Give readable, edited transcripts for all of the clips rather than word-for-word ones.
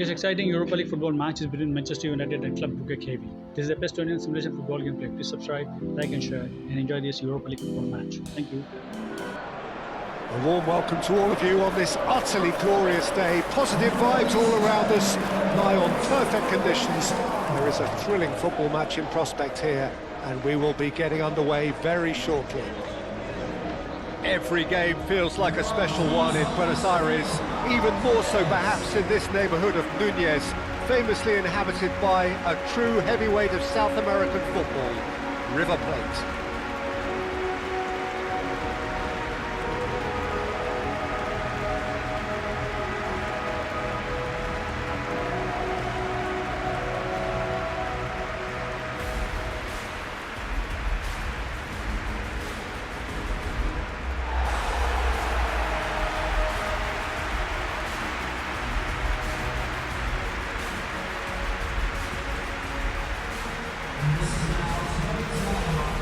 This exciting Europa League football match is between Manchester United and Club Brugge KB. This is the best 20 simulation football gameplay. Please subscribe, like and share and enjoy this Europa League football match. Thank you. A warm welcome to all of you on this utterly glorious day. Positive vibes all around us, lie on perfect conditions. There is a thrilling football match in prospect here, and we will be getting underway very shortly. Every game feels like a special one in Buenos Aires, even more so perhaps in this neighbourhood of Núñez, famously inhabited by a true heavyweight of South American football, River Plate.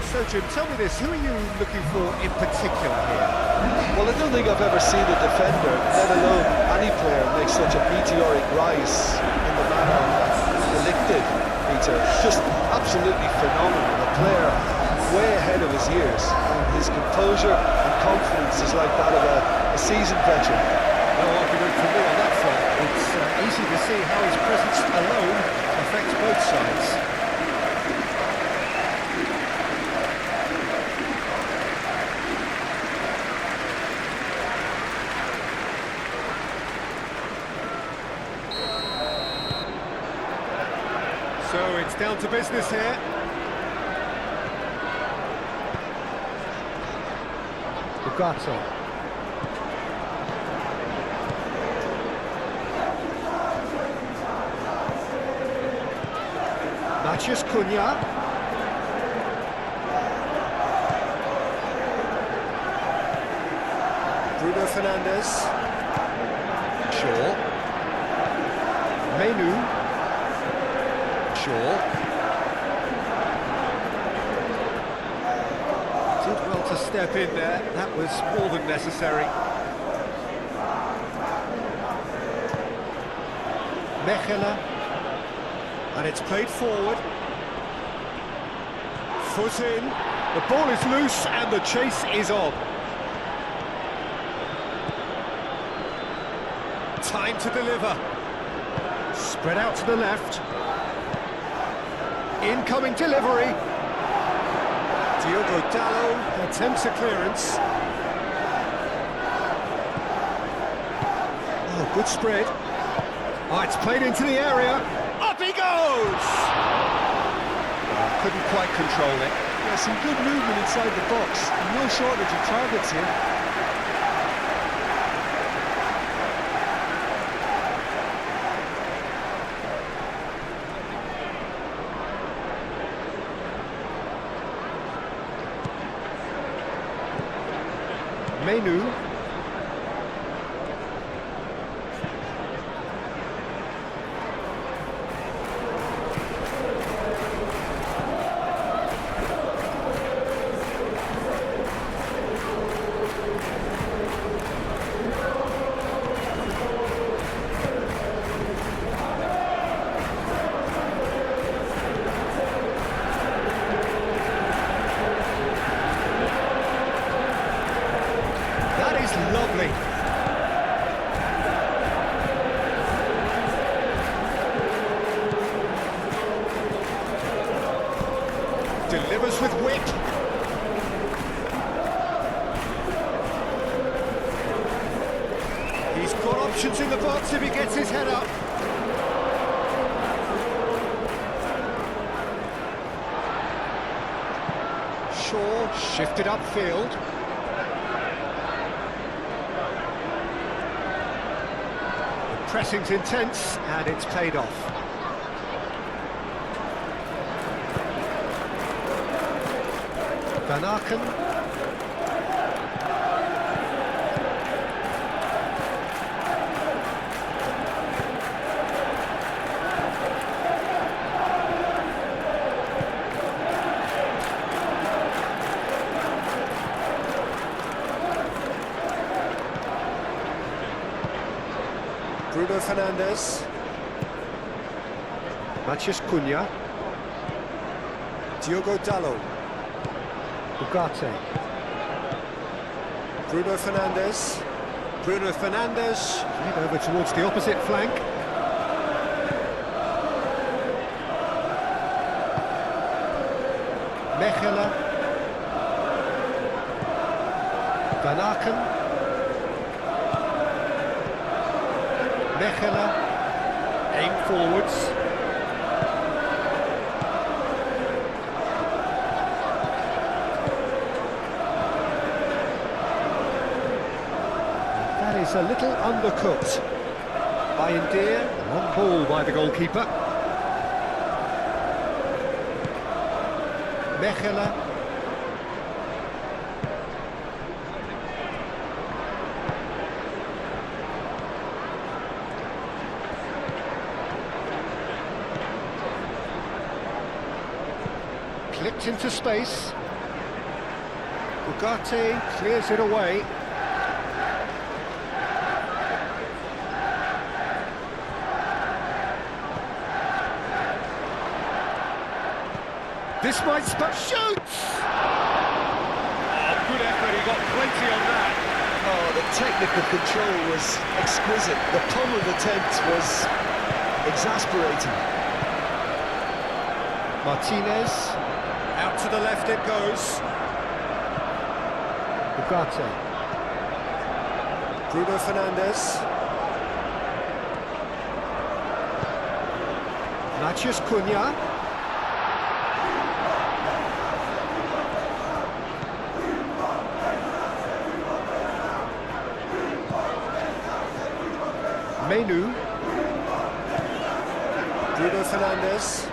So Jim, tell me this, who are you looking for in particular here? Well, I don't think I've ever seen a defender, let alone any player, make such a meteoric rise in the manner depicted, Peter. Just absolutely phenomenal. A player way ahead of his years. And his composure and confidence is like that of a seasoned veteran. No argument for me on that front. It's easy to see how his presence alone affects both sides. So it's down to business here. Brugge. Matheus Cunha. Bruno Fernandes. Shaw. Menu. Did well to step in there, that was more than necessary. Mechelen, and it's played forward. Foot in, the ball is loose and the chase is on. Time to deliver. Spread out to the left. Incoming delivery. Diogo Dalot attempts a clearance. Oh, good spread. Oh, it's played into the area. Up he goes! Oh, couldn't quite control it. Yeah, some good movement inside the box. No shortage of targets here. Menu. Lovely. Delivers with wit. He's got options in the box if he gets his head up. Shaw shifted upfield. Pressing's intense, and it's paid off. Van Aken. Bruno Fernandes. Matheus Cunha. Diogo Dalot. Ugarte. Bruno Fernandes. Bruno Fernandes. Played over towards the opposite flank. Mechelen. Van Aken. Mechelen. Aim forwards. That is a little undercooked by India. On ball by the goalkeeper. Mechelen. Clipped into space. Ugarte clears it away. This might shoots! Oh, good effort, he got plenty on that. Oh, the technical control was exquisite. The pummeled attempt was exasperating. Martinez, out to the left it goes. Ugarte. Bruno Fernandes. Matheus Cunha. Menu. Bruno Fernandes.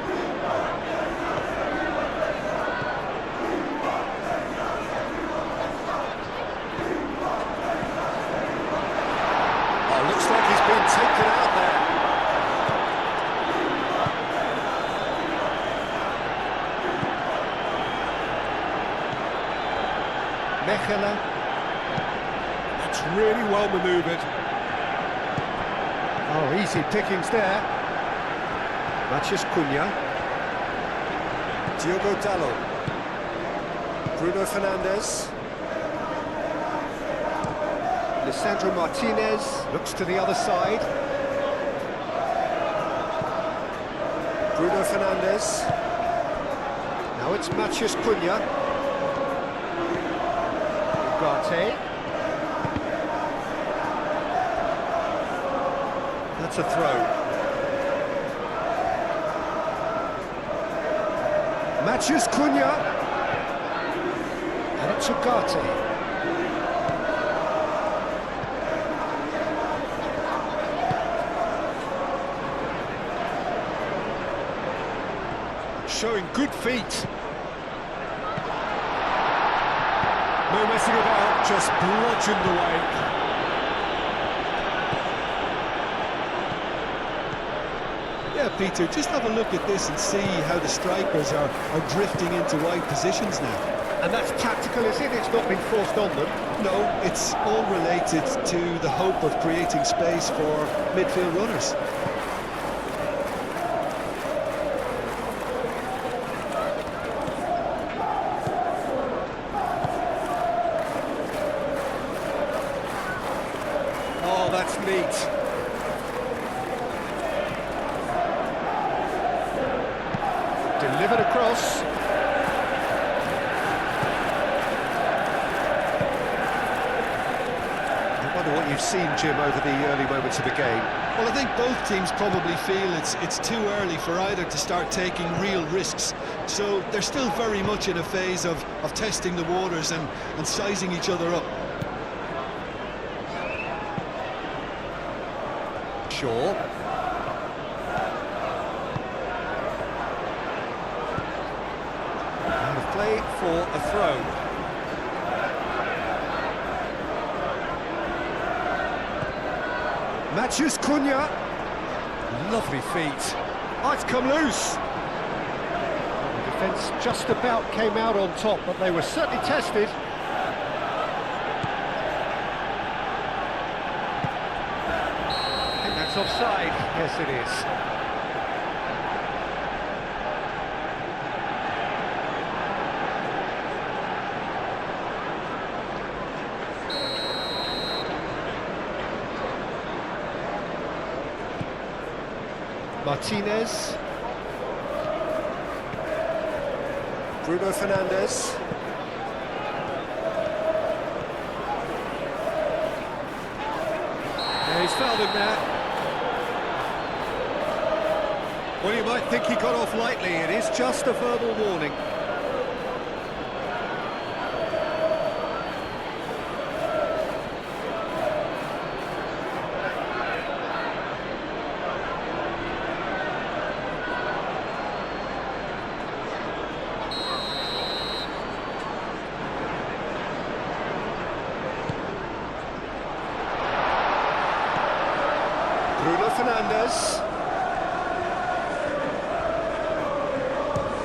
Oh, looks like he's been taken out there. Mechelen. That's really well manoeuvred. Oh, easy pickings there. Matheus Cunha. Diogo Dalot. Bruno Fernandes. Lisandro Martinez looks to the other side. Bruno Fernandes. Now it's Matheus Cunha. Ugarte. That's a throw. Matheus Cunha. And it's Ugarte. Showing good feet. No messing about, just bludgeoned away. Yeah, Peter, just have a look at this and see how the strikers are drifting into wide positions now. And that's tactical, is it? It's not been forced on them. No, it's all related to the hope of creating space for midfield runners. Oh, that's neat. Delivered across. I wonder what you've seen, Jim, over the early moments of the game. Well, I think both teams probably feel it's too early for either to start taking real risks. So they're still very much in a phase of testing the waters and sizing each other up. Shaw. Out of play for a throw. Matheus Cunha. Lovely feet. Oh, it's come loose. The defence just about came out on top, but they were certainly tested. I think that's offside. Yes, it is. Martinez. Bruno Fernandes. Yeah, he's fouled him there. Well, you might think he got off lightly. It is just a verbal warning. Bruno Fernandes.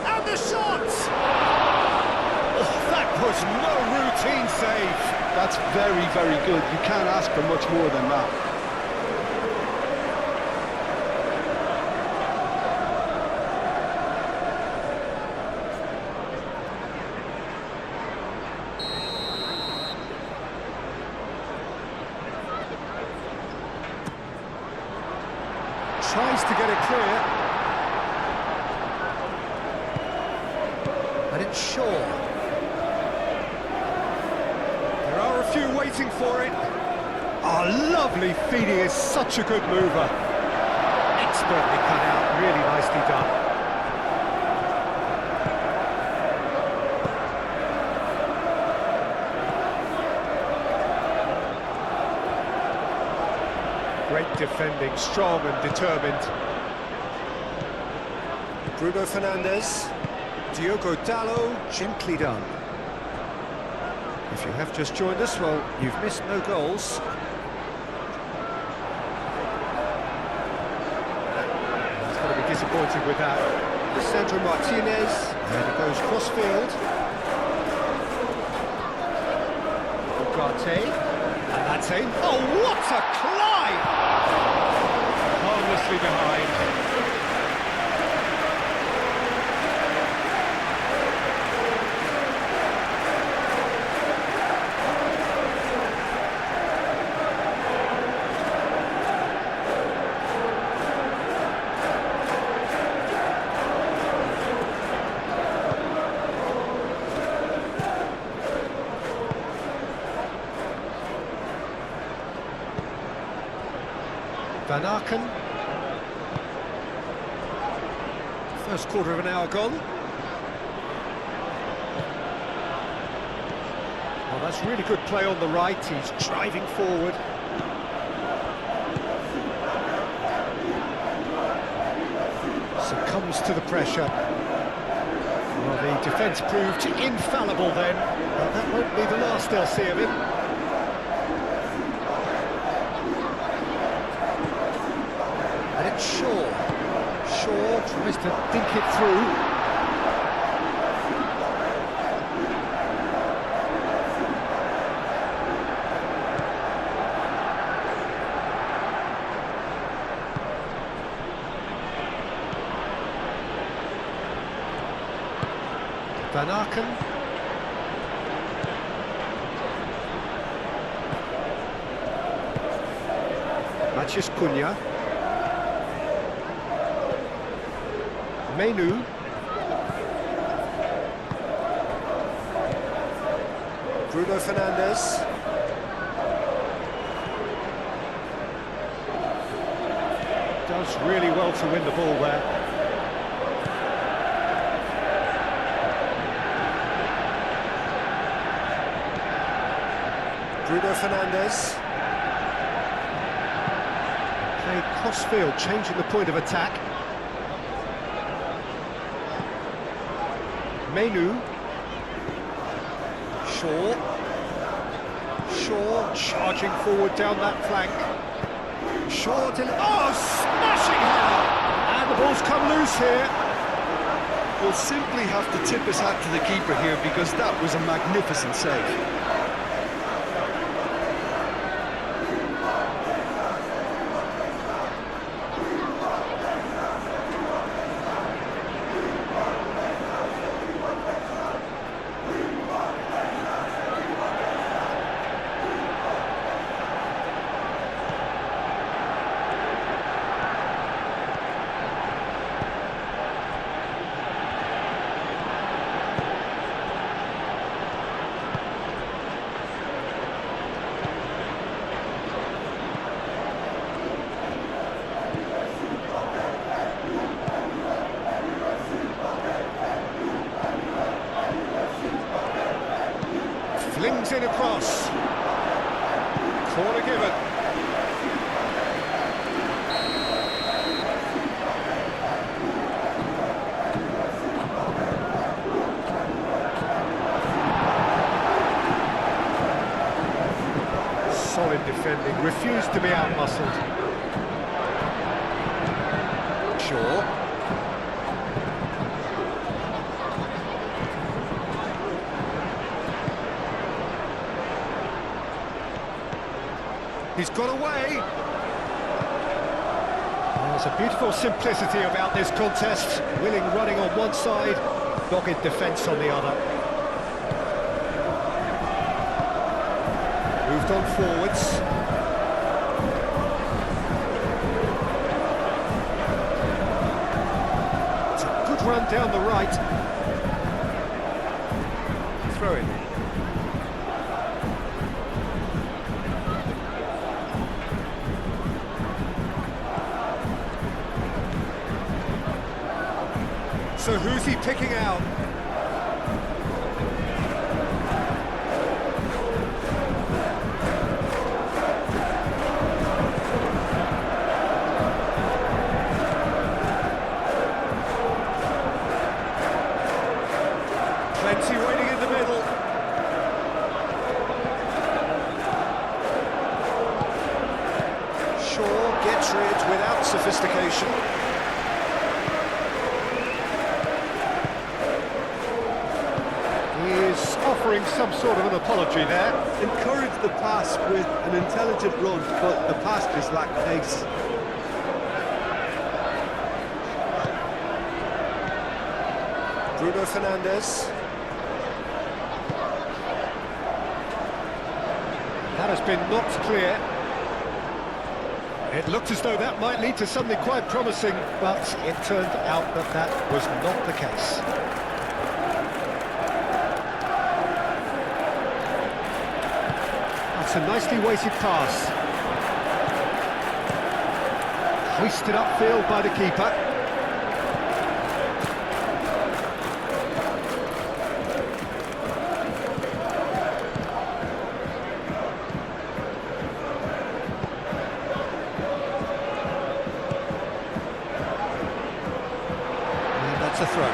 And the shot! Oh, that was no routine save. That's very, very good. You can't ask for much more than that. Tries to get it clear. And it's Shaw. There are a few waiting for it. Oh, lovely feed. He is such a good mover. Expertly cut out. Really nicely done. Great defending, strong and determined. Bruno Fernandes. Diogo Dalot, gently done. If you have just joined us, well, you've missed no goals. He's going to be disappointed with that. Lisandro Martinez, and it goes cross-field. Ugarte, and that's in. Oh, what a climb! Harmlessly behind. Van Aken. First quarter of an hour gone. Well, that's really good play on the right. He's driving forward. Succumbs to the pressure. Well, the defence proved infallible then. But that won't be the last they'll see of him. And it's Shaw. Shaw tries to dink it through. Van Aken. Mathias Cunha. Menu. Bruno Fernandes. Does really well to win the ball there. Bruno Fernandes. Played cross-field, changing the point of attack. Menu. Shaw. Shaw charging forward down that flank. Shaw to... Oh, smashing header! And the ball's come loose here. We'll simply have to tip his hat to the keeper here because that was a magnificent save. goes in across. Corner given. Solid defending, refused to be out-muscled. Shaw. He's got away. There's a beautiful simplicity about this contest. Willing running on one side, dogged defence on the other. Moved on forwards. It's a good run down the right. Throw it. So who's he picking out? Plenty waiting in the middle. Shaw gets rid without sophistication. Is offering some sort of an apology there. Encourage the pass with an intelligent run, but the pass just lacked pace. Bruno Fernandes. That has been knocked clear. It looked as though that might lead to something quite promising, but it turned out that that was not the case. That's a nicely weighted pass. Hoisted upfield by the keeper. And that's a throw.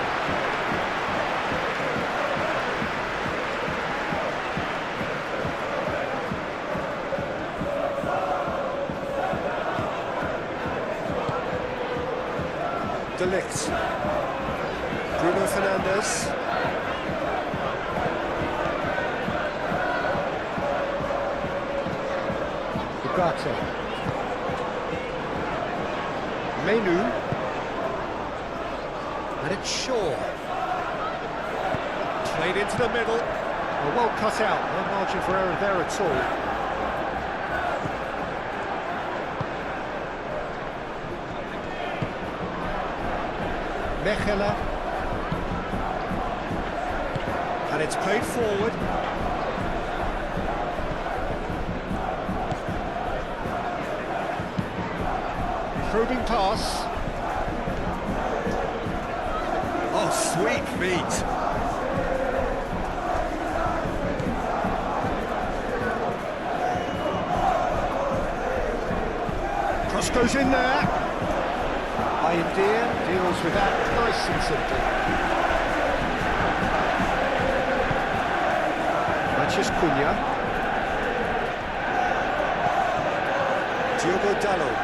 Delict. Bruno Fernandes. Brugge. Menu. And it's Shaw. Played into the middle. Well cut out. No margin for error there at all. Mechelen. And it's played forward. Probing pass. Oh, sweet feet. Cross goes in there. Ian deals with that nice and simple. Matches Cunha. Diogo Dalot.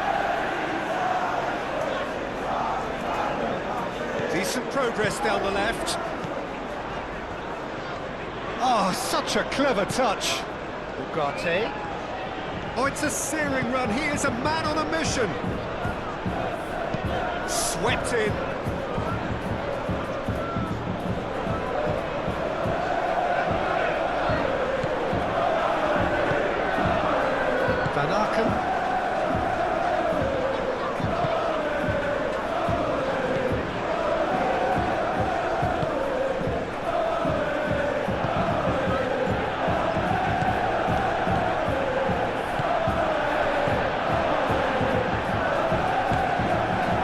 Decent progress down the left. Oh, such a clever touch. Ugarte. Oh, it's a searing run. He is a man on a mission. Swept in. Van Aken.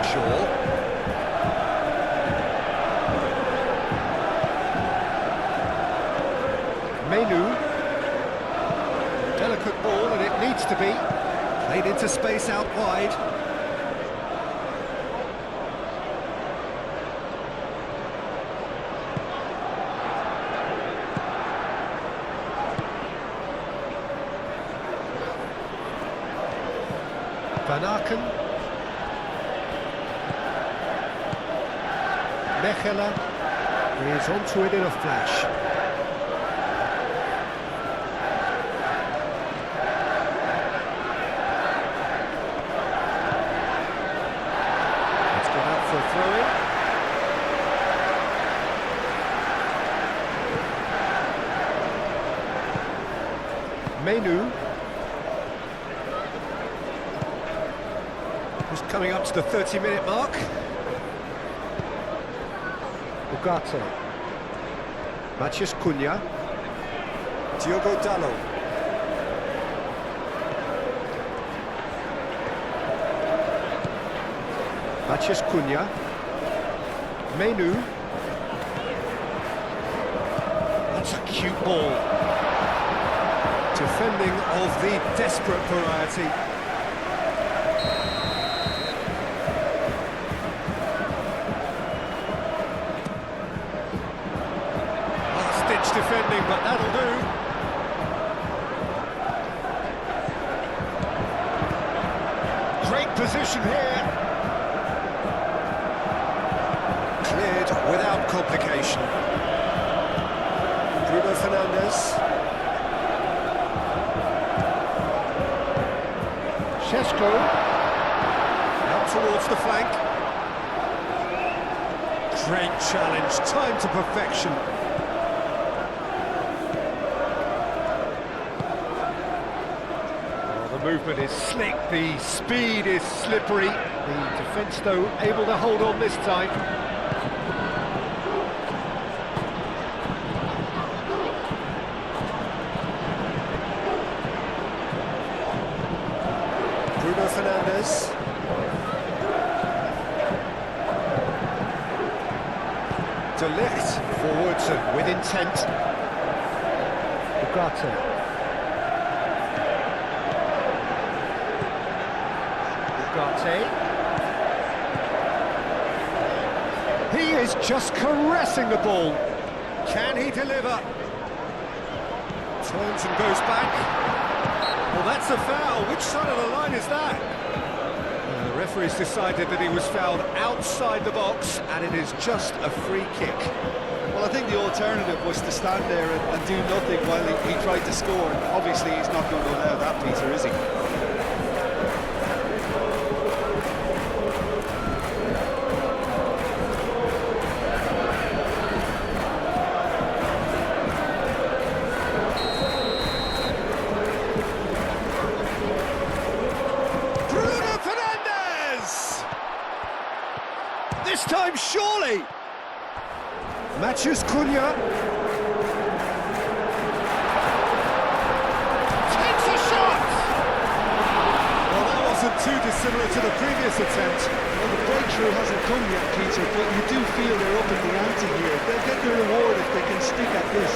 Shaw. of space out wide. Van Aken. Mechelen is onto it in a flash. Let's get out for a throw-in. Menu. Who's coming up to the 30-minute mark. Ugarte. Matheus Cunha. Diogo Dalot. Matheus Cunha. Menu. That's a cute ball. Defending of the desperate variety. Defending, but that'll do. Great position here. Cleared without complication. Bruno Fernandes. Šeško. Out towards the flank. Great challenge, timed to perfection. The movement is slick, the speed is slippery. The defence, though, able to hold on this time. Bruno Fernandes. De Ligt forwards and with intent. Ugarte. He is just caressing the ball. Can he deliver? Turns and goes back. Well, that's a foul. Which side of the line is that? The referee's decided that he was fouled outside the box, and it is just a free kick. Well, I think the alternative was to stand there and do nothing while he tried to score. Obviously, he's not going to allow that, Peter, is he? This time, surely! Matheus Cunha. Takes a shot! Well, that wasn't too dissimilar to the previous attempt. Well, the breakthrough hasn't come yet, Peter, but you do feel they're up in the ante here. They'll get the reward if they can stick at this.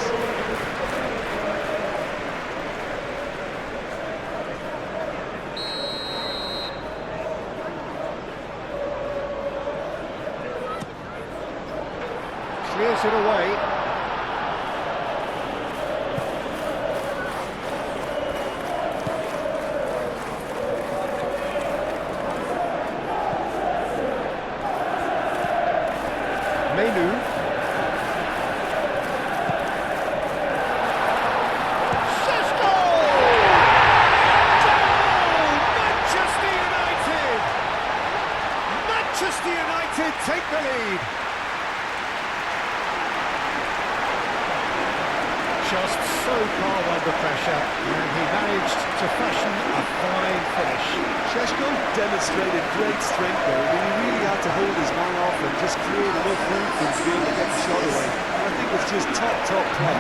Clears it away. Menu. Šeško! Manchester United! Manchester United take the lead. Just so calm under pressure, and he managed to fashion a fine finish. Šeško demonstrated great strength there. I mean, he really had to hold his man off and just create enough room for him to be able to get the shot away. And I think it's just top play.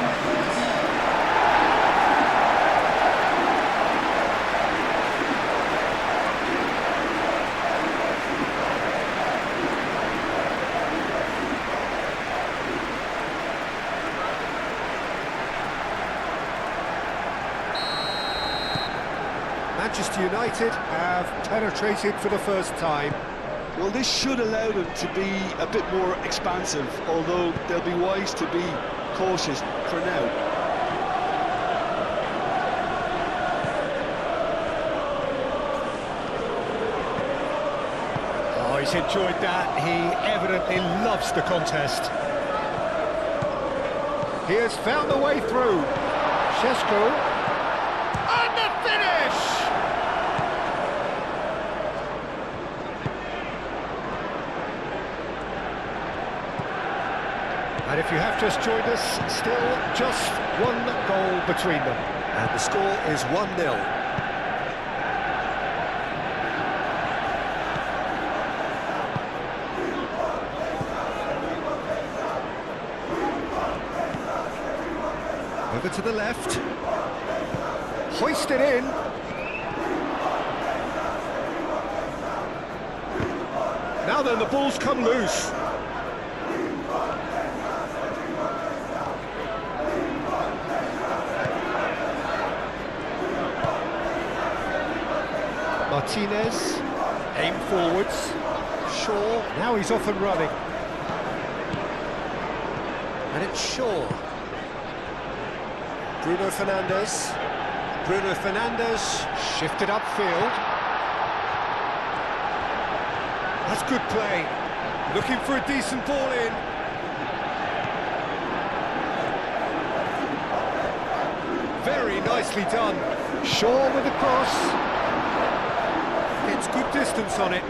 Manchester United have penetrated for the first time. Well, this should allow them to be a bit more expansive, although they'll be wise to be cautious for now. Oh, he's enjoyed that. He evidently loves the contest. He has found a way through. Šeško. And the finish! And if you have just joined us, still just one goal between them. And the score is 1-0. Over to the left. Hoisted in. Now then, the ball's come loose. Martinez, aim forwards. Shaw, now he's off and running. And it's Shaw. Bruno Fernandes. Bruno Fernandes shifted upfield. That's good play. Looking for a decent ball in. Very nicely done. Shaw with the cross. It's good distance on it.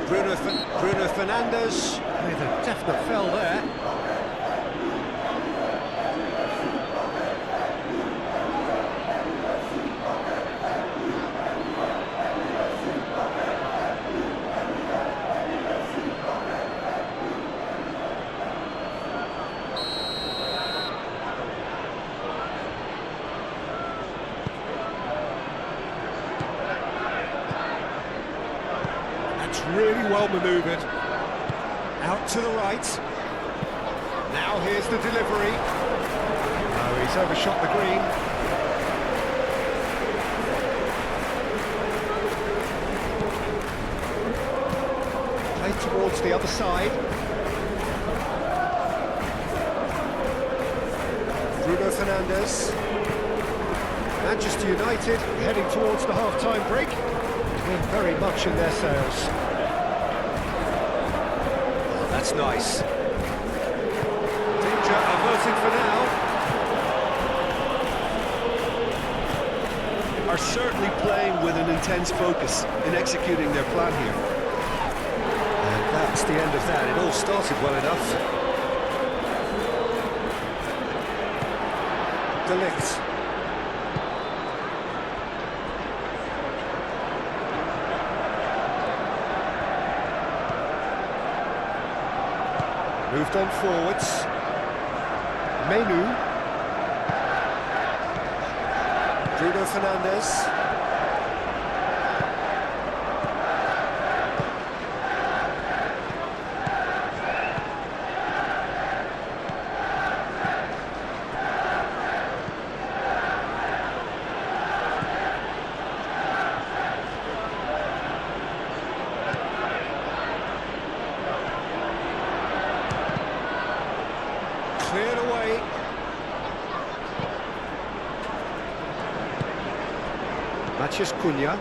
Bruno Fernandes with a definite fell there. Really well manoeuvred. Out to the right. Now here's the delivery. Oh, he's overshot the green. Played towards the other side. Bruno Fernandes. Manchester United heading towards the half-time break. Doing very much in their sails. That's nice. Danger averted for now. Are certainly playing with an intense focus in executing their plan here. And that's the end of that. It all started well enough. De Ligt. Moved on forwards. Menu. Bruno Fernandes. Cleared away. Matheus Cunha.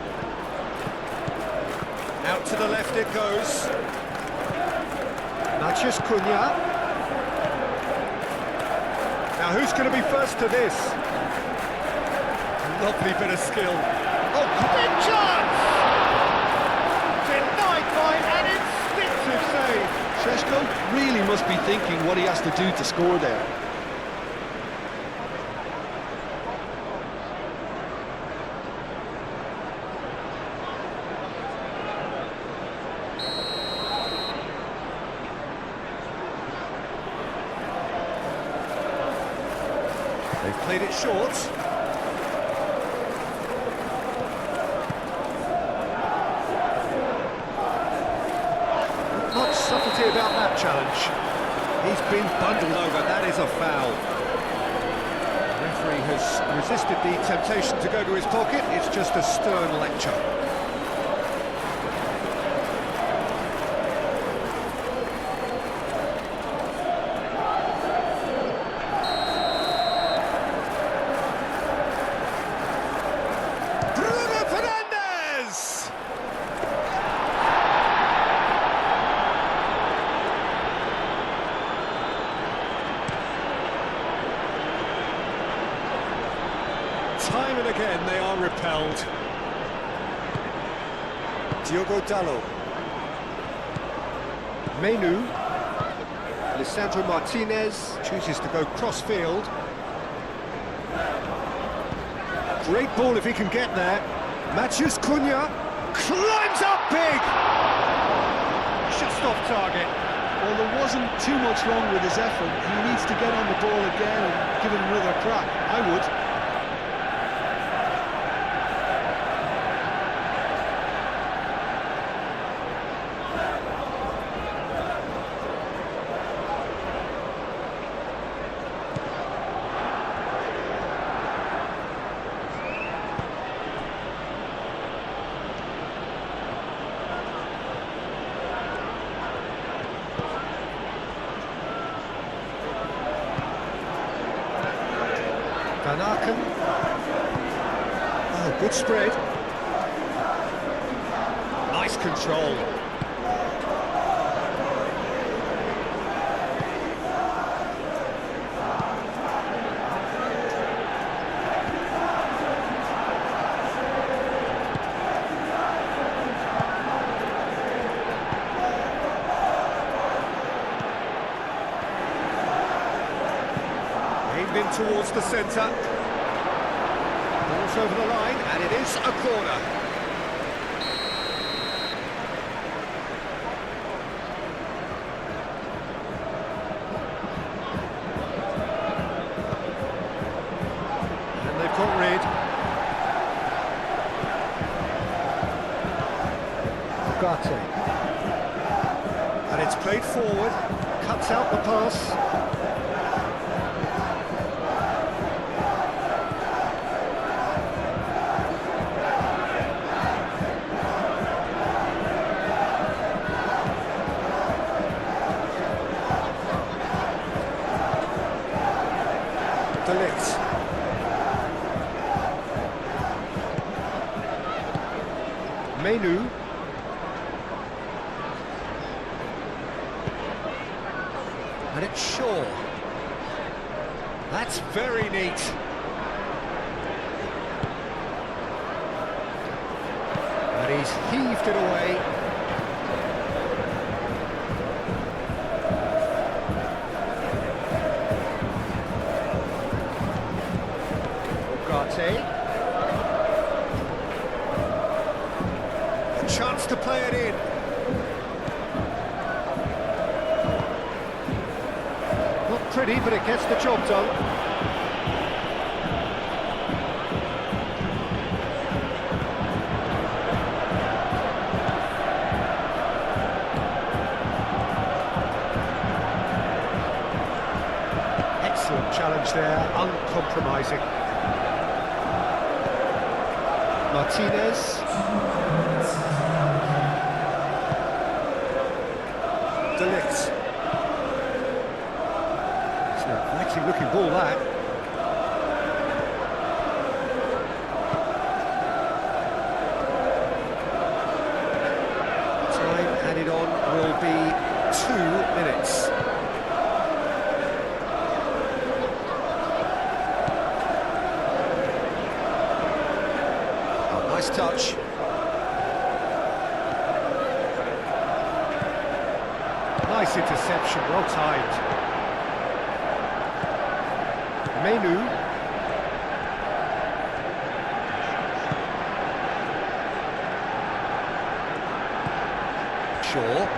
Out to the left it goes. Matheus Cunha. Now who's going to be first to this? Lovely bit of skill. Oh, big chance! Denied by an instinctive save. Šeško really must be thinking what he has to do to score there. They've played it short. Much subtlety about that challenge. He's been bundled over, that is a foul. The referee has resisted the temptation to go to his pocket. It's just a stern lecture. Time and again they are repelled. Diogo Dalot. Menu. Lisandro Martinez chooses to go cross-field. Great ball if he can get there. Matheus Cunha climbs up big! Just off target. Well, there wasn't too much wrong with his effort. He needs to get on the ball again and give it another crack. I would. Van Aken. Oh, good spread. Nice control. Aimed in towards the centre. Ball's over the line, and it is a corner. And they've got rid. Ugarte. And it's played forward, cuts out the pass. Delix. Menu. And it's Shaw. That's very neat. And he's heaved it away. A chance to play it in. Not pretty, but it gets the job done. Excellent challenge there, uncompromising. Martinez. Delix. It's an exactly looking ball, that. Time added on will be 2 minutes. Nice touch. Nice interception, well timed. Menu. Shaw.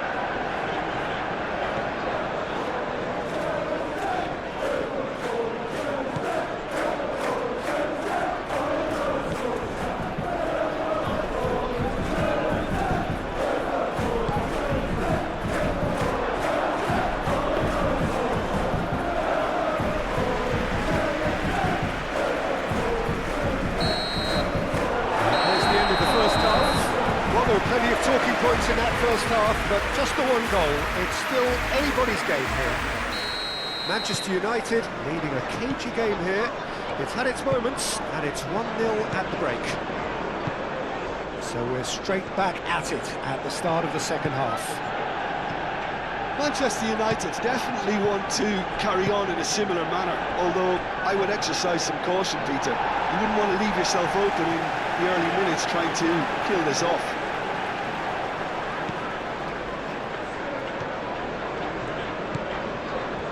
first half, but just the one goal. It's still anybody's game here. Manchester United leading a cagey game here. It's had its moments, and it's 1-0 at the break. So we're straight back at it at the start of the second half. Manchester United definitely want to carry on in a similar manner, although I would exercise some caution, Peter. You wouldn't want to leave yourself open in the early minutes trying to kill this off.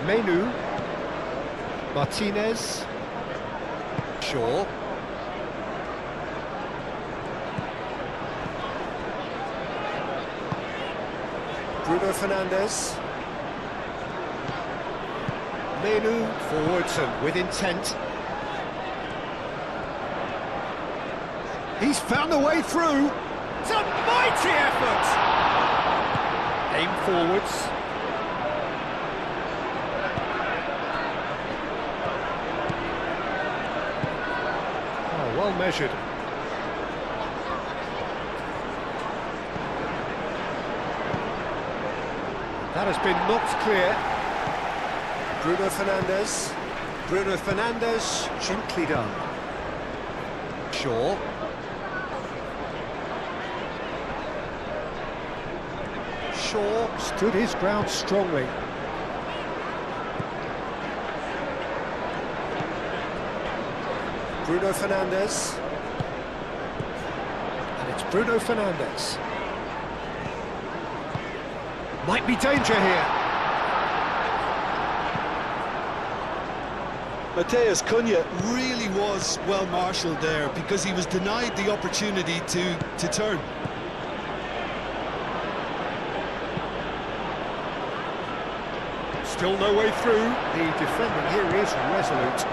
Menu, Martinez, Shaw, Bruno Fernandes, Menu forwards and with intent. He's found the way through. It's a mighty effort. Aim forwards. Oh, well measured. That has been knocked clear. Bruno Fernandes. Bruno Fernandes, gently done. Shaw. Shaw stood his ground strongly. Bruno Fernandes. And it's Bruno Fernandes. Might be danger here. Matheus Cunha really was well marshalled there because he was denied the opportunity to turn. Still no way through. The defending here is resolute.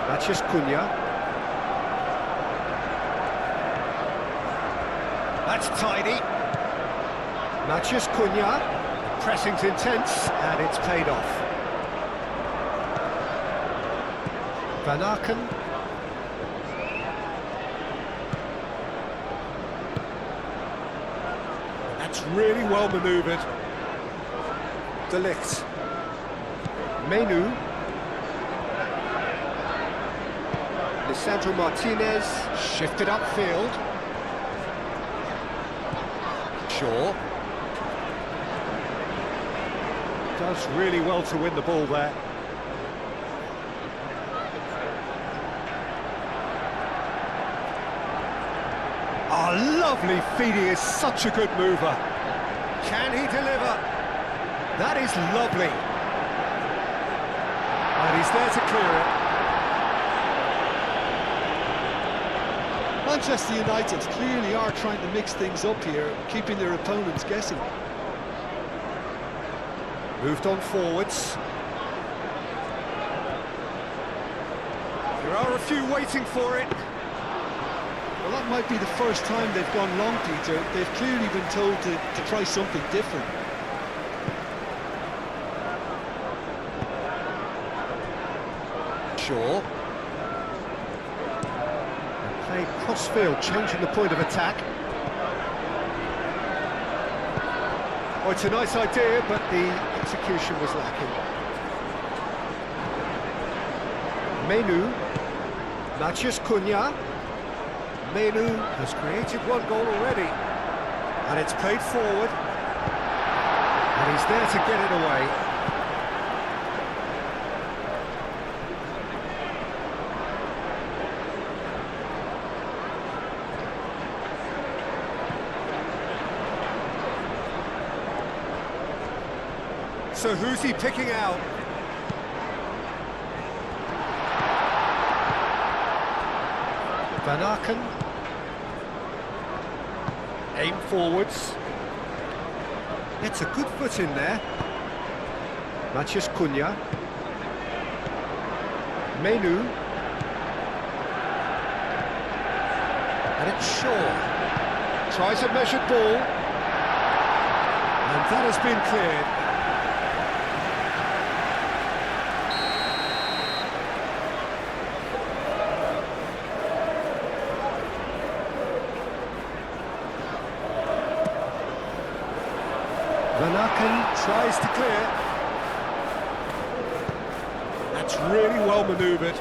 Matheus Cunha. That's tidy. Matheus Cunha. Pressing's intense, and it's paid off. Van Aken. That's really well manoeuvred. De Ligt. Menu. Lisandro Martinez. Shifted upfield. Shaw. Does really well to win the ball there. Oh, lovely feed. He is such a good mover. Can he deliver? That is lovely. And he's there to clear it. Manchester United clearly are trying to mix things up here, keeping their opponents guessing. Moved on forwards. There are a few waiting for it. Well, that might be the first time they've gone long, Peter. They've clearly been told to try something different. Shaw. Play cross-field, changing the point of attack. Oh, it's a nice idea, but the execution was lacking. Menu. Matheus Cunha. Menu has created one goal already. And it's played forward. And he's there to get it away. So who's he picking out? Van Aken. Aim forwards. It's a good foot in there. Matheus Cunha. Menu. And it's Shaw. Tries a measured ball. And that has been cleared. Van Aken tries to clear. That's really well manoeuvred.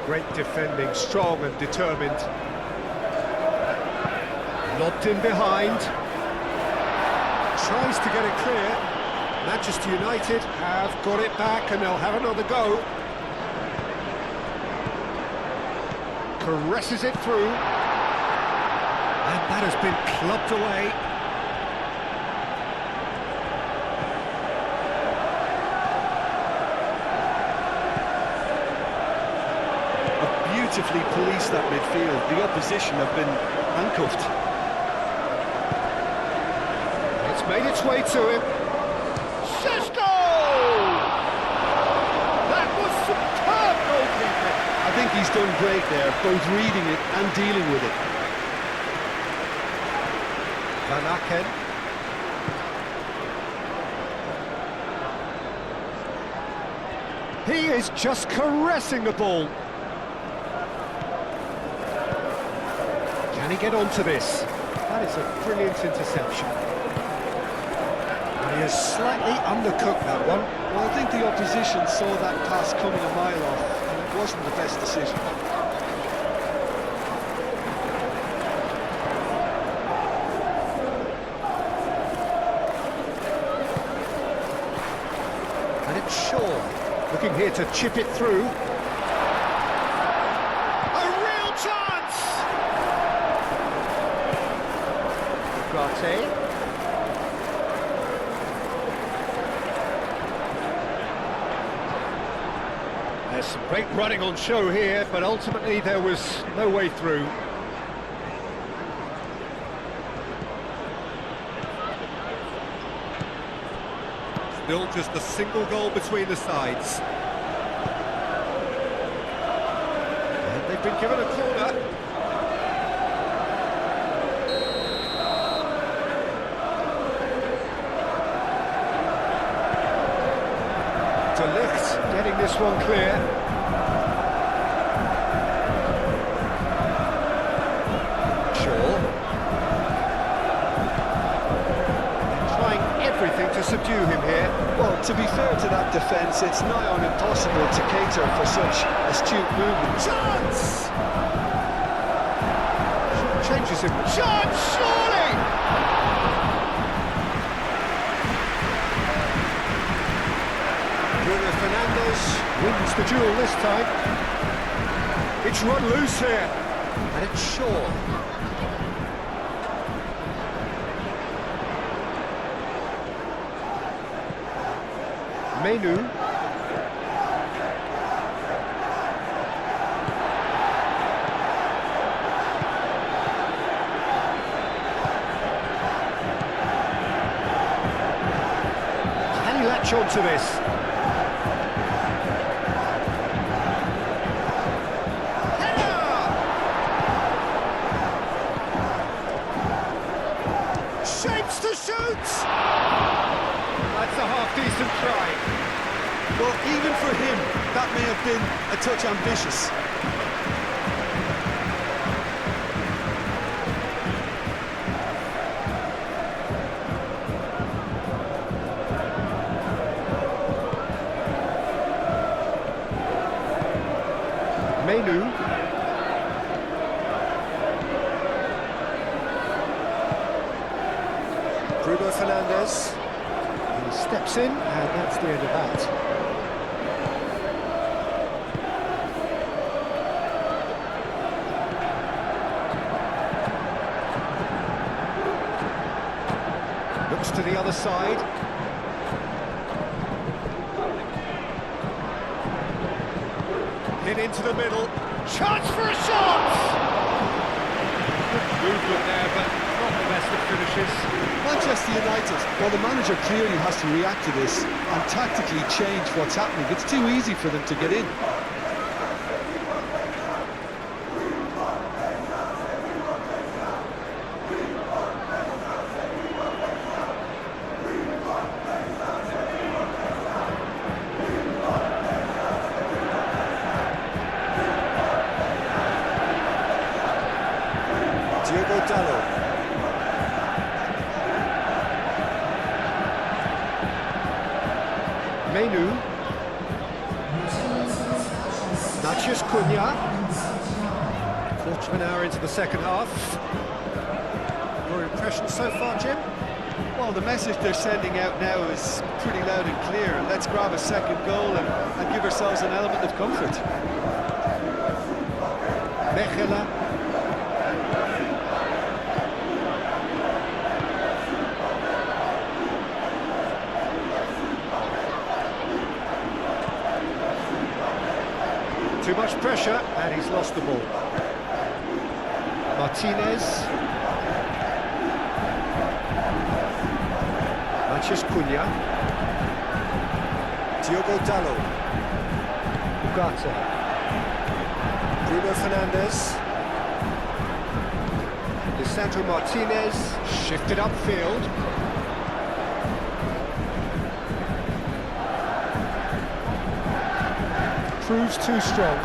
Great defending, strong and determined. Lobbed in behind. Tries to get it clear. Manchester United have got it back and they'll have another go. Caresses it through. And that has been clubbed away. Beautifully policed that midfield. The opposition have been handcuffed. It's made its way to him. Sesko! That was superb goalkeeping. I think he's done great there, both reading it and dealing with it. Van Aken. He is just caressing the ball. Can he get onto this? That is a brilliant interception. And he has slightly undercooked that one. Well, I think the opposition saw that pass coming a mile off, and it wasn't the best decision. And it's Shaw, looking here to chip it through. A real chance! Brugge. There's some great running on show here, but ultimately there was no way through. Still just a single goal between the sides. And they've been given a corner. De Ligt getting this one clear. Shaw. Trying everything to subdue him here. Well, to be fair to that defence, it's nigh on impossible to cater for such astute movement. Chance! Changes him. Chance, surely! Bruno Fernandes wins the duel this time. It's run loose here. And it's Shaw. Menu. Can he latch on to this? Shapes to shoot! That's a half-decent try. Well, even for him, that may have been a touch ambitious. Menu. Bruno Fernandes. He steps in, and that's the end of that. Looks to the other side. Hit into the middle. Chance for a shot! Good movement there, but not the best of finishes. Manchester United, well, the manager clearly has to react to this and tactically change what's happening. It's too easy for them to get in. Menu. Natchez Cunha. Quarter of an hour into the second half. Your impression so far, Jim? Well, the message they're sending out now is pretty loud and clear. Let's grab a second goal and give ourselves an element of comfort. Mechela. Too much pressure, and he's lost the ball. Martinez. Natchez Cunha. Diogo Dalot. Ugarte. Bruno Fernandes. Lisandro Martinez. Shifted upfield. Proves too strong.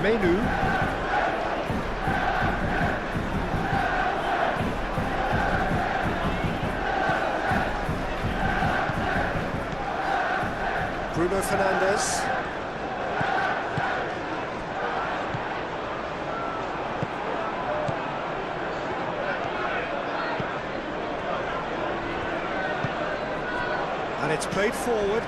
Menu. Bruno Fernandes. And it's played forward.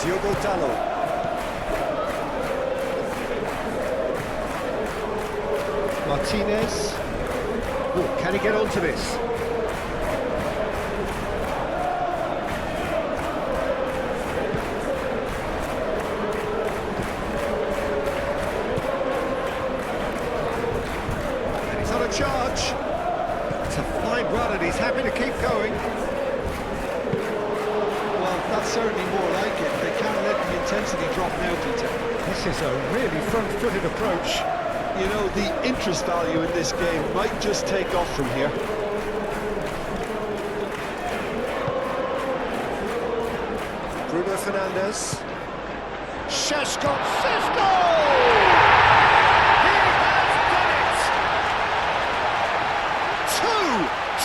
Diogo Dalot. Martinez. Oh, can he get onto this? And he's on a charge. It's a fine run and he's happy to keep going. Well, that's certainly more like it. They can't let the intensity drop now, Peter. This is a really front-footed approach. You know, the interest value in this game might just take off from here. Bruno Fernandes. Šeško! He has done it!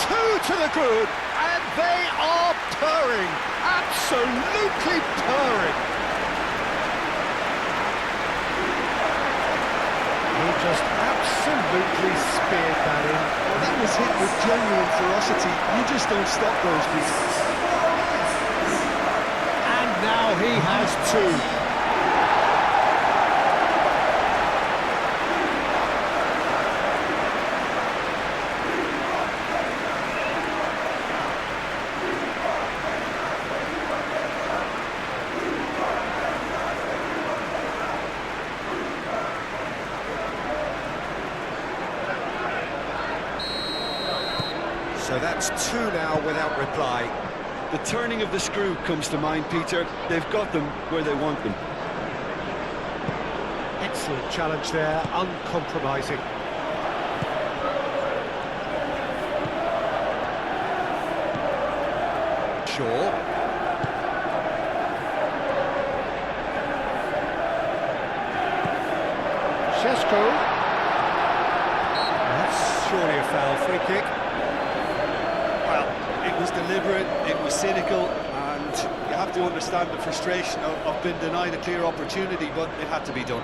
Two to the good, and they are purring, absolutely purring. He just absolutely speared that in. Well, that was hit with genuine ferocity. You just don't stop those beasts. And now he has two. So that's two now without reply. The turning of the screw comes to mind, Peter. They've got them where they want them. Excellent challenge there, uncompromising. Shaw. Šeško. That's surely a foul, free kick. Well, it was deliberate, it was cynical, and you have to understand the frustration of being denied a clear opportunity, but it had to be done.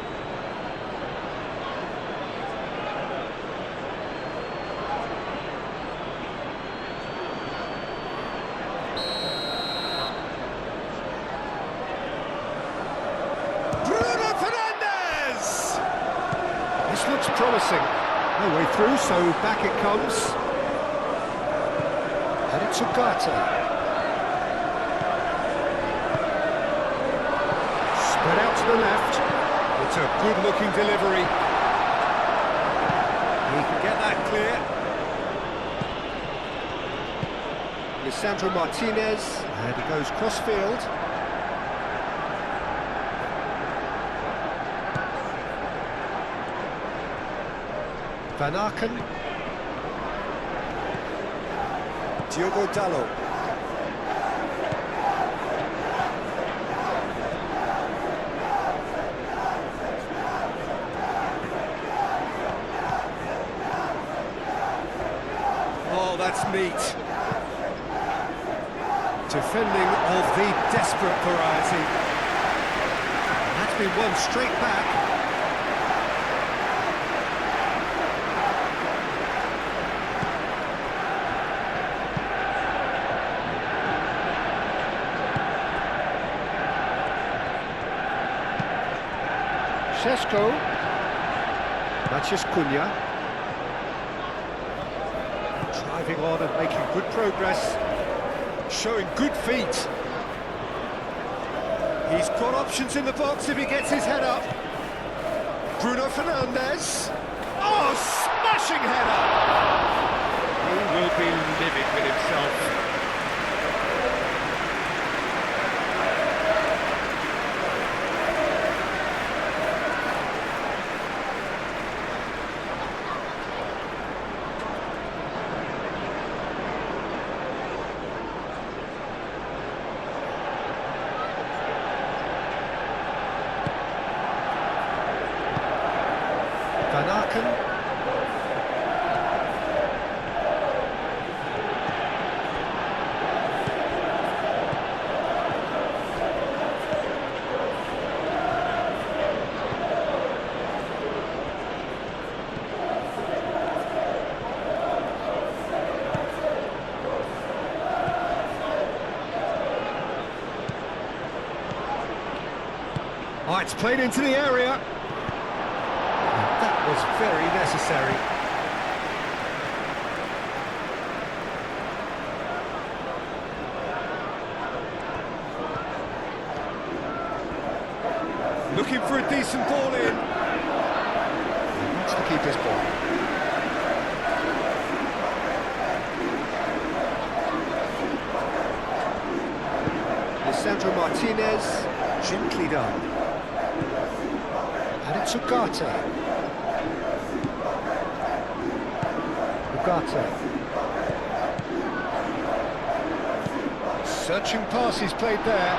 Bruno Fernandes! This looks promising. No way through, so back it comes. And it's Ugarte. Spread out to the left. It's a good-looking delivery. He can get that clear. Lisandro Martinez, and he goes cross-field. Van Aken. Diogo Dalot. that's neat. Defending of the desperate variety. And that's been won straight back. Šeško. Maciej Cunha. Driving on and making good progress. Showing good feet. He's got options in the box if he gets his head up. Bruno Fernandes. Oh, smashing header! He will be livid with himself. Van Aken. Oh, it's played into the area. That was very necessary. Looking for a decent ball in. He wants to keep his ball. Lisandro Martinez, gently done. And it's Ugarte. Searching pass he's played there.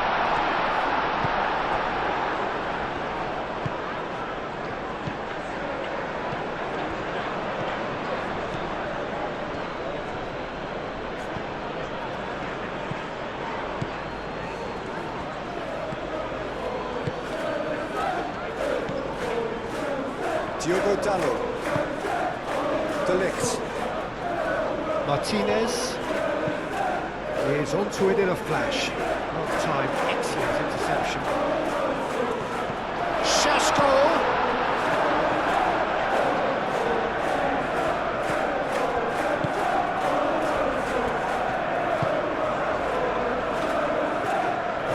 Diogo Dalot. Delict. Martinez is onto it in a flash. Half time, excellent interception. Šeško!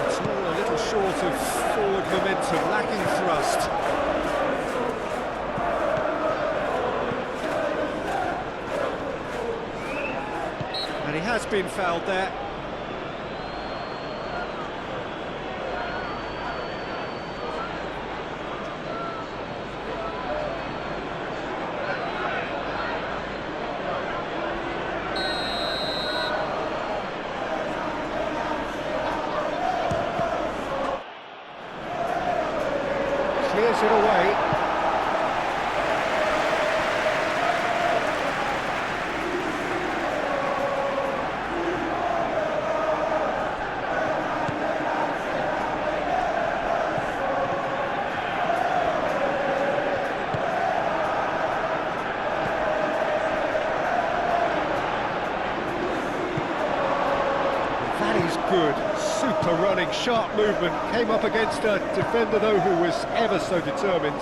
It's all a little short of forward momentum, lacking thrust. And he has been fouled there. Clears it away. Good, super running, sharp movement, came up against a defender though who was ever so determined.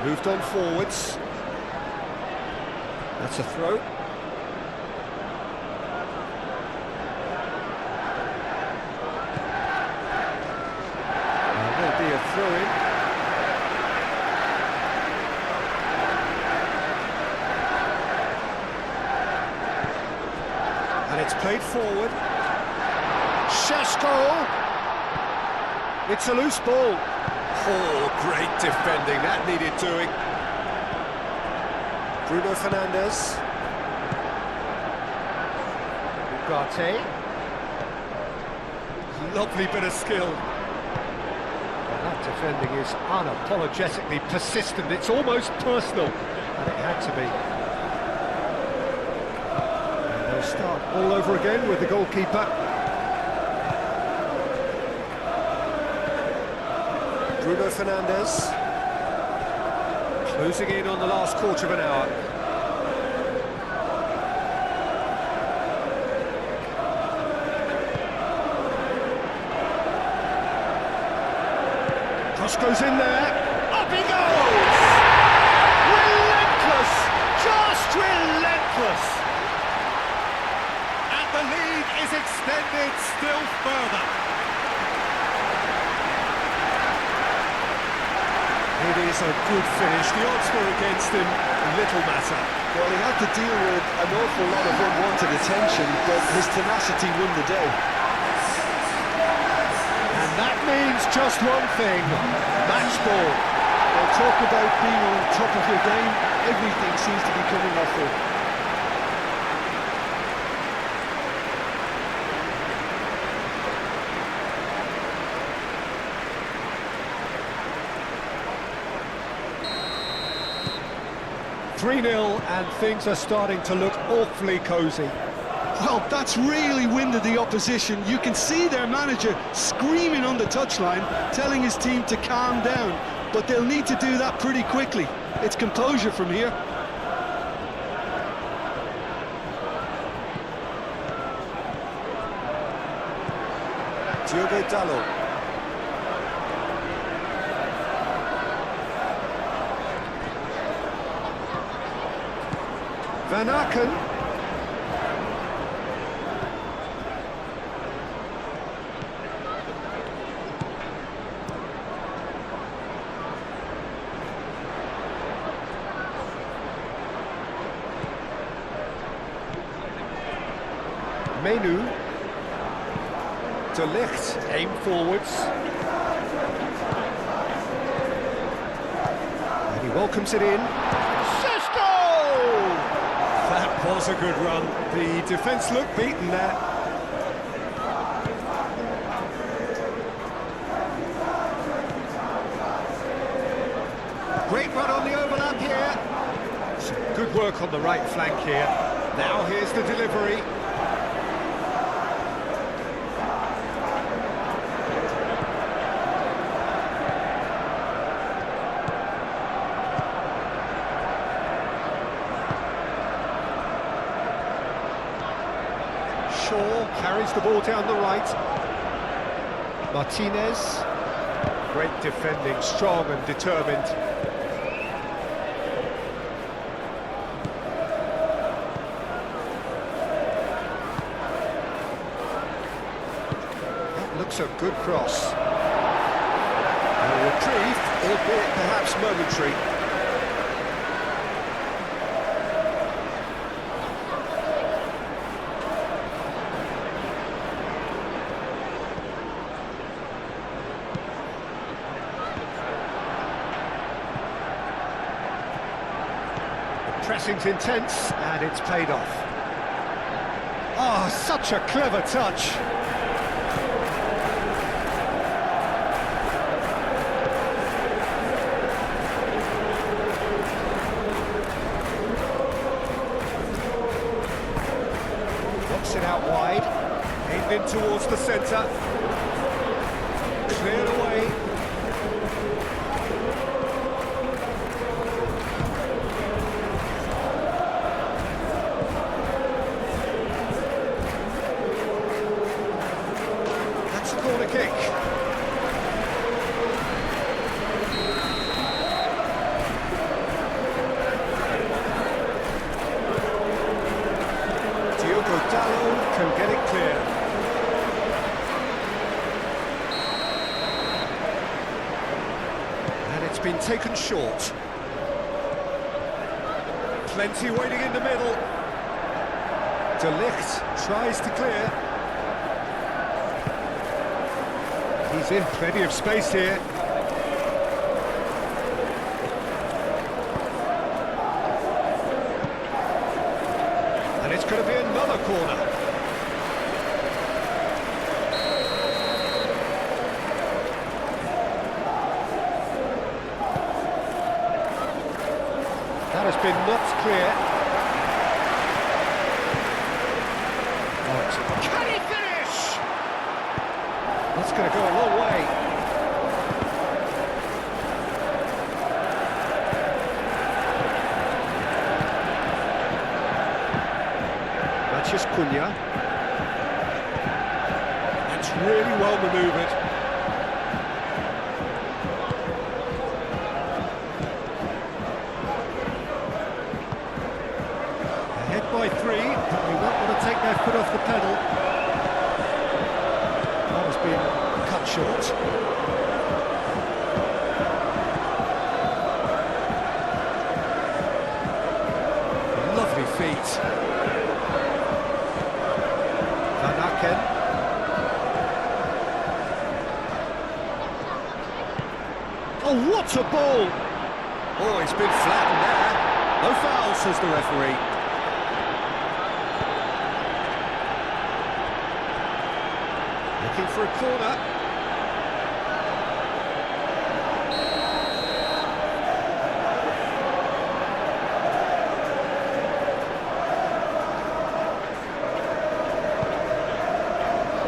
Moved on forwards. That's a throw. There'll be a throw-in. And it's played forward. Šeško! It's a loose ball. Oh, great defending, that needed doing. Bruno Fernandes. Ugarte. Lovely bit of skill. Well, that Defending is unapologetically persistent. It's almost personal, and it had to be. And they'll start all over again with the goalkeeper. Bruno Fernandes. Closing in on the last quarter of an hour. Cross goes in there. Up he goes! Relentless! Just relentless! And the lead is extended still further. It is a good finish. The odds were against him, little matter. Well, he had to deal with an awful lot of unwanted attention, but his tenacity won the day. And that means just one thing, match ball. Well, talk about being on top of your game, everything seems to be coming off it. .3-0 and things are starting to look awfully cosy. Well, that's really winded the opposition. You can see their manager screaming on the touchline, telling his team to calm down. But they'll need to do that pretty quickly. It's composure from here. Diogo Dalot. Van Aken. Menu. De Ligt, aim forwards. And he welcomes it in. That was a good run. The defence looked beaten there. Great run on the overlap here. Some good work on the right flank here. Now here's the delivery. Carries the ball down the right. Martinez. Great defending, strong and determined. That looks a good cross. A reprieve, albeit perhaps momentary. Pressing's intense, and it's paid off. Oh, such a clever touch. Knocks it out wide, aimed in towards the centre. Cleared away. Corner kick. Diogo Dalot can get it clear. And it's been taken short. Plenty waiting in the middle. De Ligt tries to clear. He's in plenty of space here. And it's going to be another corner. been knocked clear. Oh, can he finish? That's going to go a long way. Just Cunha. That's really well manoeuvred. Ahead by 3, but they won't want to take their foot off the pedal. That has been cut short. Lovely feet. Oh, what a ball! Oh, it's been flattened there. No foul, says the referee. Looking for a corner.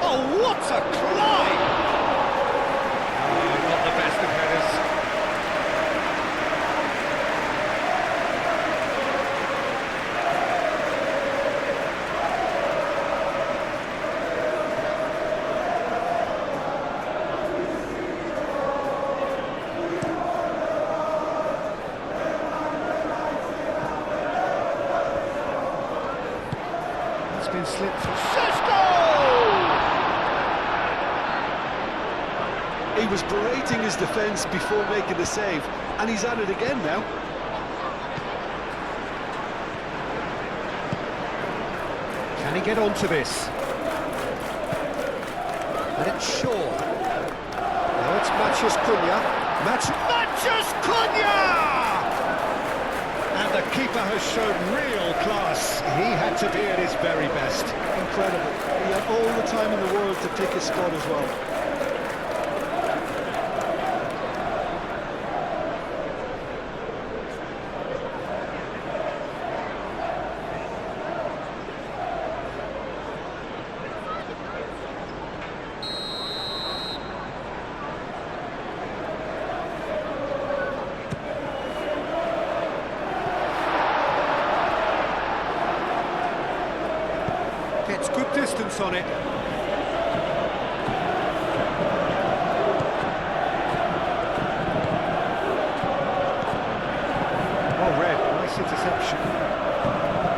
Oh, what a climb! Oh, not the best of headers. It's been slipped for He was berating his defence before making the save, and he's at it again now. Can he get onto this? And it's Shaw. Now it's Matheus Cunha. Matheus Cunha! And the keeper has shown real class. He had to be at his very best. Incredible. He had all the time in the world to pick his spot as well. Gets good distance on it. Oh, Red, nice interception.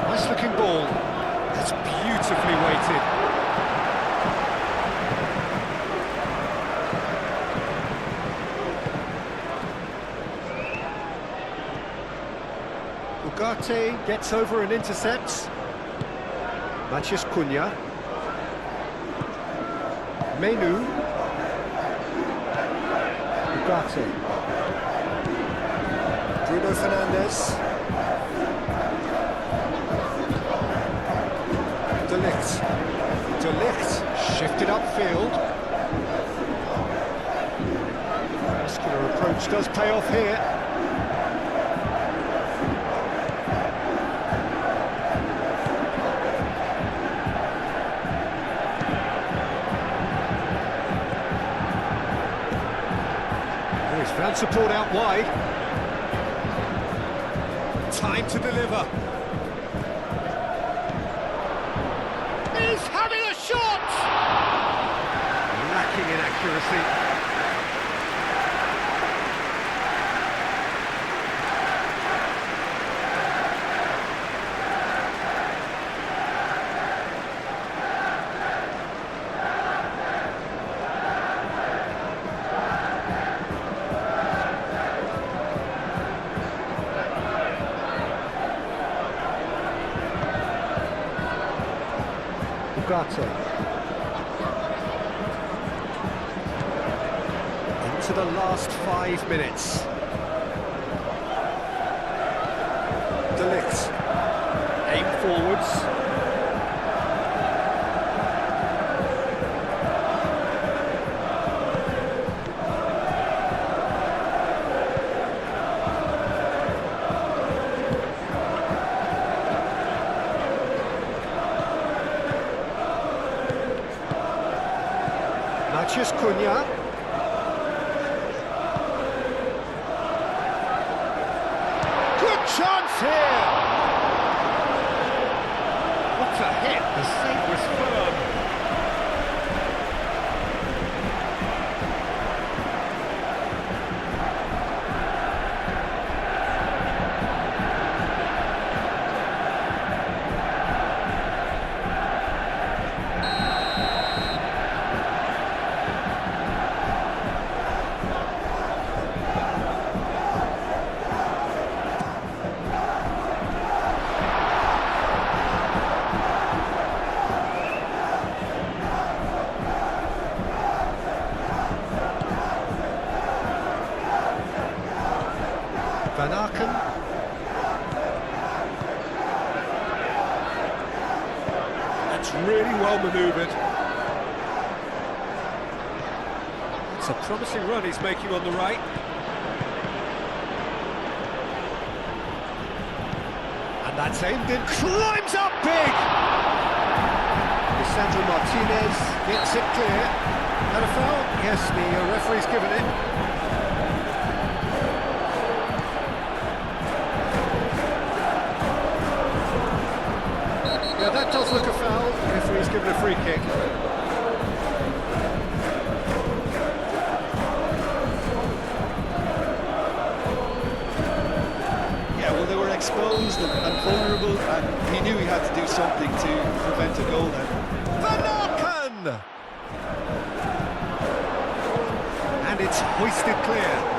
Nice looking ball. That's beautifully weighted. Ugarte gets over and intercepts. Matheus Cunha. Menu. Ugarte. Bruno Fernandes. De Ligt shifted upfield. Muscular approach does pay off here. Found support out wide. Time to deliver. He's having a shot! Lacking in accuracy. Ugarte. Into the last 5 minutes. De Ligt. Aim forwards. Matheus Cunha. Good chance here! What a hit, the save was firm. Van Aken. That's really well manoeuvred. It's a promising run he's making on the right. And that's aimed in, climbs up big! Lisandro Martinez gets it clear. And a foul? Yes, the referee's given it. Yeah, that does look a foul. The referee's given a free kick. Yeah, well, they were exposed and vulnerable, and he knew he had to do something to prevent a goal then. Van Aken! And it's hoisted clear.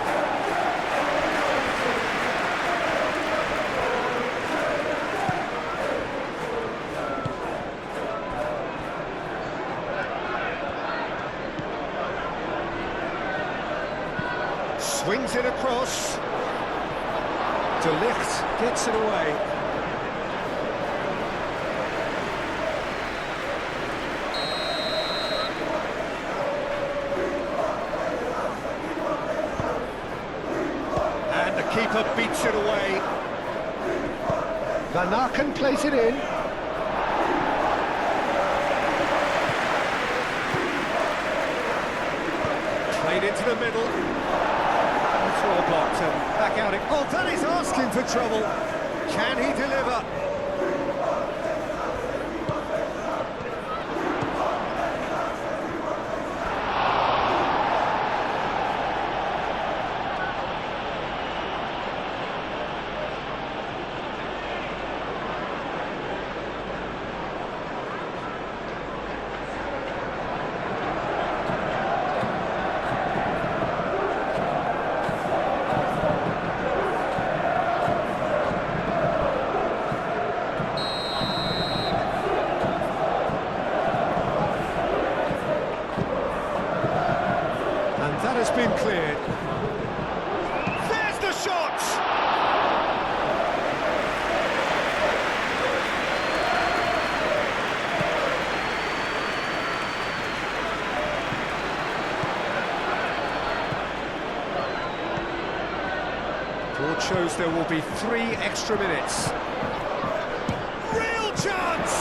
Swings it across. De Ligt gets it away. And the keeper beats it away. Van Aken plays it in. Played into the middle. Well blocked and back out. Oh, that is asking for trouble. Can he deliver? That has been cleared. There's the shot! Board shows there will be 3 extra minutes. Real chance!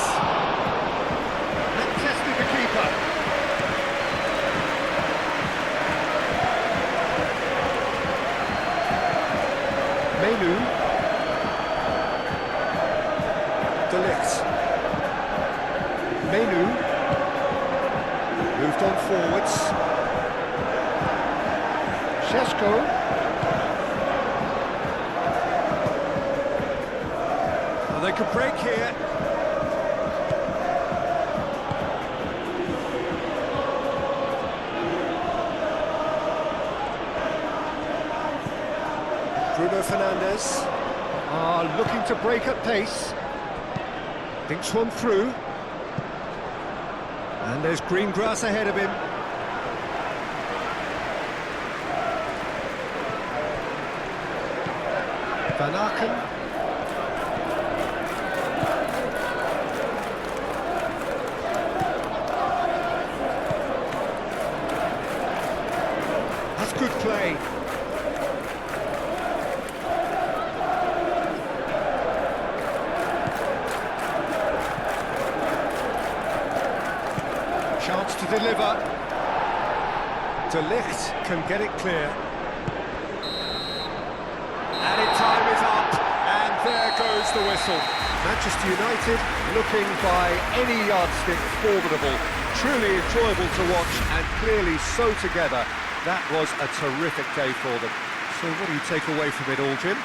And tested the keeper. Menu. De Ligt. Menu. Moved on forwards. Šeško. Well, they could break here. Bruno Fernandes are looking to break at pace. Thinks one through. And there's green grass ahead of him. Van Aken. That's good play. Chance to deliver. De Ligt can get it clear. Added time is up, and there goes the whistle. Manchester United looking by any yardstick formidable. Truly enjoyable to watch, and clearly so together. That was a terrific day for them. So what do you take away from it all, Jim?